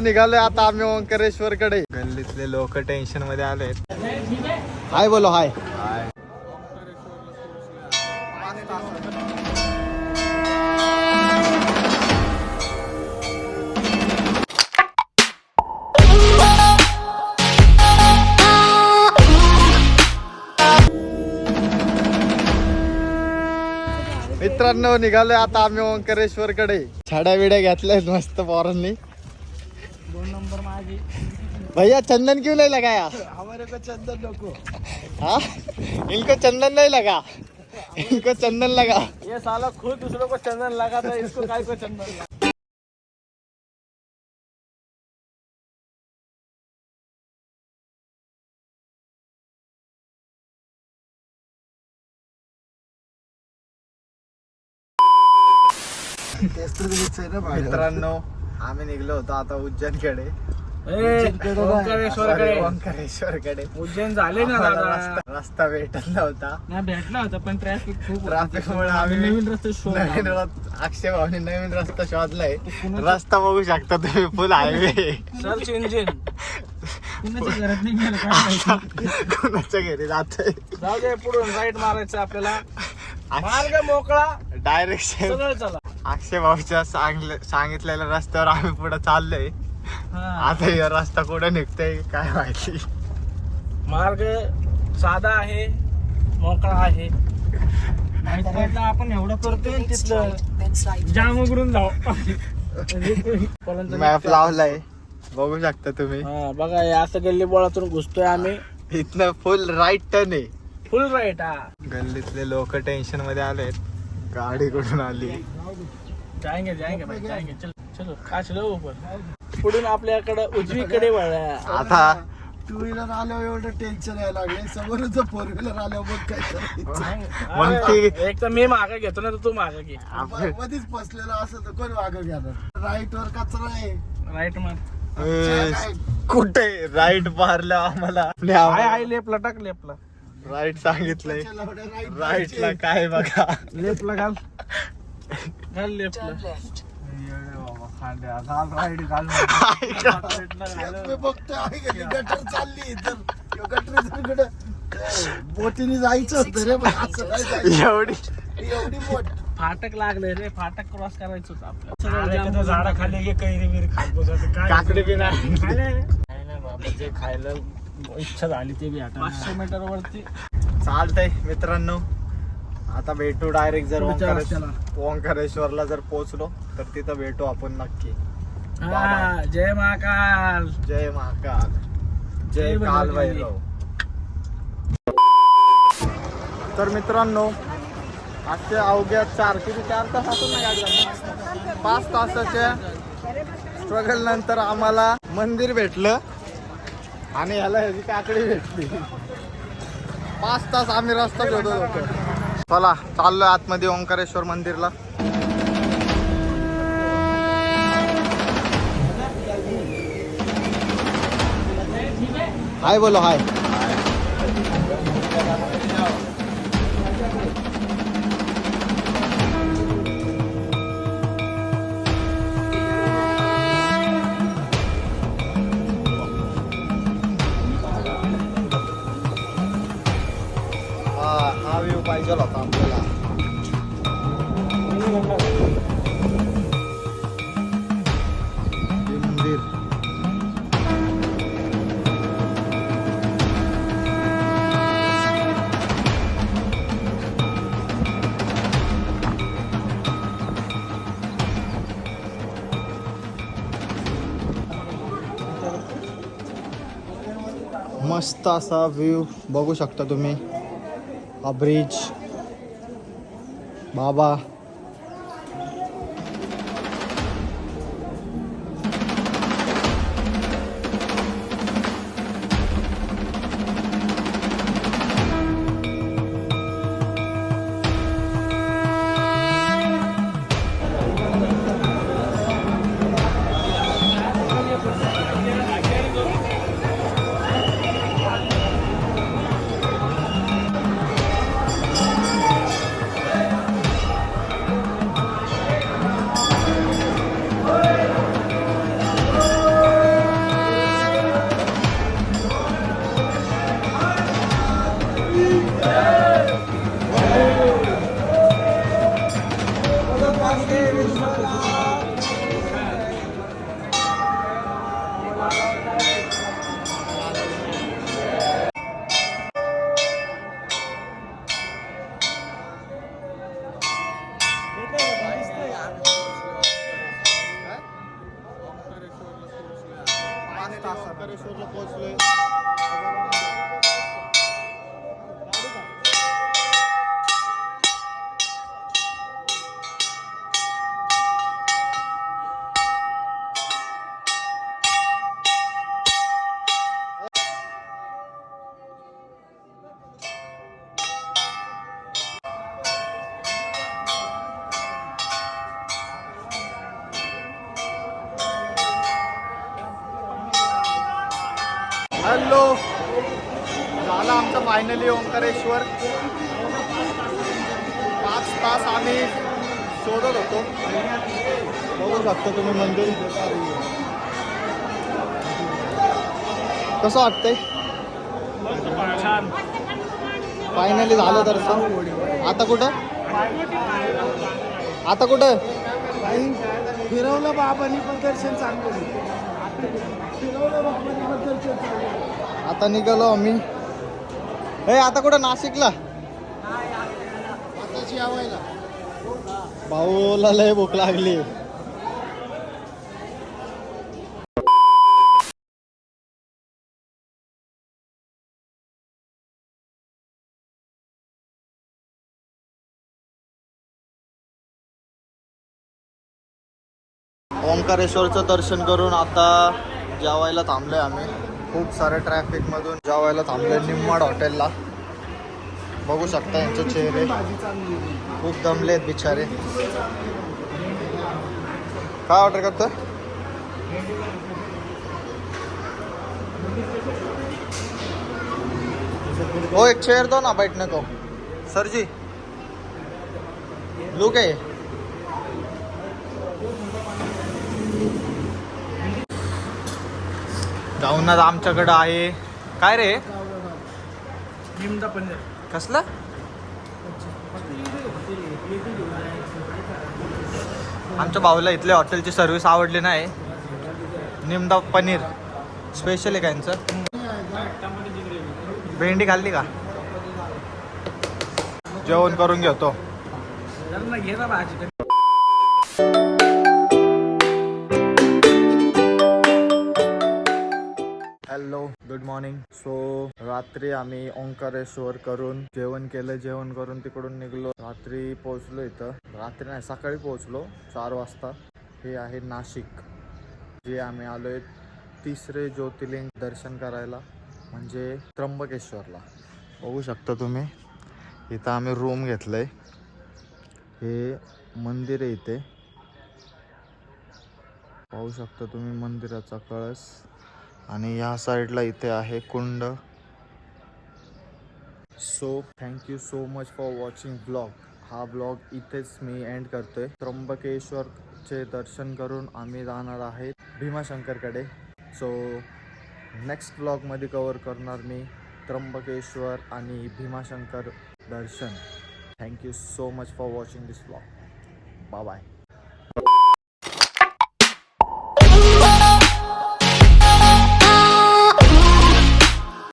निघालोय आता आम्ही ओंकारेश्वर कडे. गल्लीतले लोक टेन्शन मध्ये आले. हाय बोलो हाय. मित्रांनो निघालोय आता आम्ही ओंकारेश्वर कडे. छाड्या विड्या घेतल्यात मस्त पोरांनी. 2 नंबर माझी. भैया चंदन क्यों नहीं लगाया? हमारे को चंदन नको. हाँ इनको चंदन नहीं लगा, इनको चंदन लगा. ये साला खुद दूसरों को चंदन लगाता है, इसको काय को चंदन लगा. मित्रांनो आम्ही निघलो होतो आता उज्जैन कडे. ओंकारेश्वर कडे. उज्जैन झाले ना दादा. रस्ता भेटत नव्हता. नाही भेटला होता पण ट्रॅफिक खूप. ट्रॅफिक मुळे आम्ही नवीन रस्ते शोधला. अक्षय भाऊने नवीन रस्ता शोधलाय. रस्ता बघू शकता तुम्ही, फुल हायवे. Search engine. कुणाच्या घरात नाही गेलं काय. कोणाच्या घरी जातोय. जाऊ दे, पुढून राईट मारायचं आपल्याला. मार्ग मोकळा, डायरेक्शन. सगळं चला. अक्षय भाऊच्या सांगितलेल्या रस्त्यावर आम्ही पुढे चाललोय. आता या रस्ता कुठे निघतोय काय माहिती. मार्ग साधा आहे, मोकळा आहे. आपण एवढं करतोय तिथलं जाम उघडून जाऊ. मॅप लावलाय बघू शकता तुम्ही. हा बघा, हे असं गल्ली बोळातून घुसतोय आम्ही. इथनं फुल राईट टर्न आहे. Full right. हा गल्लीतले लोक टेन्शन मध्ये आलेत. गाडी कुठून आली. जाएंगे जाएंगे भाई जाएंगे. चल चलो काय चलो ऊपर. पुढून आपल्याकडे उजवीकडे वळा. आता 2 व्हीलर आल्यावर एवढं टेन्शन यायला लागले. समोरच 4 व्हीलर आल्यावर मग काय करायचं. मग ती एक तर मी मागे घेतो ना, तर तू मागे घे. मध्येच फसलेला असं तर कोण मागं घेणार. राईट वर कचरा आहे. राईट मार. कुठे राईट मारलं आम्हाला. हाय लेफ्टला टाक. लेफ्टला राईट सांगितलंय. राईटला काय बघा. लेफ्टला घाल. घाल लेफ्टला. मी बघतोय गटर चालली तर गटर बोटीने जायचं होतं रे. एवढी बोट. फाटक लागले रे. फाटक क्रॉस करायचं होतं आपल्याला. झाडा खाली कैरी बिरी खात काकडी बी नाही. बाबा जे खायला इच्छा झाली ते बी. 500 मीटर वरती चालतंय मित्रांनो. आता भेटू डायरेक्ट. जर ओंकारेश्वरला जर पोहोचलो तर तिथं भेटू आपण नक्की. जय महाकाल. जय महाकाल. जय काल भैरव. तर मित्रांनो आजच्या अवघ्या 4 तास असून ना गाडी. 5 तासाच्या स्ट्रगल नंतर आम्हाला मंदिर भेटलं आणि ह्याला ह्याची काकडी भेटली. 5 तास आम्ही रस्ता शोधत होतो. चला चाललोय आतमध्ये ओंकारेश्वर मंदिरला. हाय बोलो हाय. हा व्ह्यू पाहिजे होता आपल्याला. मंदिर मस्त असा व्ह्यू बघू शकता तुम्ही. हा ब्रिज, बाबा. ओंकारेश्वरला पोहोचलोय. हॅलो, झाला आमचं फायनली ओंकारेश्वर. 5 तास आम्ही शोधत होतो. बघू शकता तुम्ही मंदिर. कसं वाटतंय? छान. फायनली झालं दर्शन. आता कुठं? आता कुठं? फिरवलं बाबांनी पण दर्शन चांगलं. फिरवलं बाबांनी पण दर्शन चांगलं. आता निघालो आम्ही. हे आता कुठं? नाशिकला. आताची यावायला भाऊला लय भूक लागली. ओंकारेश्वरचं दर्शन करून आता जेवायला थांबलोय आम्ही. खूप सारे ट्रॅफिकमधून जेवायला थांबलोय निम्माड हॉटेलला. बघू शकता यांचे चेहरे. खूप दमले आहेत बिचारे. काय ऑर्डर करतोय? हो, एक चेयर दो ना बैठने को. सर जी लुक आहे. जाऊनच आमच्याकडं आहे. काय रे? निमदा पनीर. कसलं? आमच्या भाऊला इथल्या हॉटेलची सर्व्हिस आवडली नाही. निमदा पनीर स्पेशल आहे का यांचं? भेंडी खाल्ली का? जेवण करून घेतो. घे ना भाजी. Hello, good morning. सो रात्री आम्ही ओंकारेश्वर करून जेवण केलं. जेवण करून तिकडून निघलो. रात्री पोहोचलो इथं. रात्री नाही, सकाळी पोहोचलो 4 वाजता. हे आहे नाशिक, जे आम्ही आलोय तिसरे ज्योतिर्लिंग दर्शन करायला, म्हणजे त्र्यंबकेश्वरला. बघू शकता तुम्ही इथं आम्ही रूम घेतलंय. हे मंदिर आहे इथे. पाहू शकता तुम्ही मंदिराचा कळस. आणि या साईडला इथे आहे कुंड. So thank you so much for watching blog. हा ब्लॉग इथेच मी एंड करतोय. त्र्यंबकेश्वरचे दर्शन करून आम्ही जाणार आहे भीमाशंकरकडे. सो नेक्स्ट ब्लॉगमध्ये कवर करणार मी त्र्यंबकेश्वर आणि भीमाशंकर दर्शन. Thank you so much for watching this blog. Bye bye.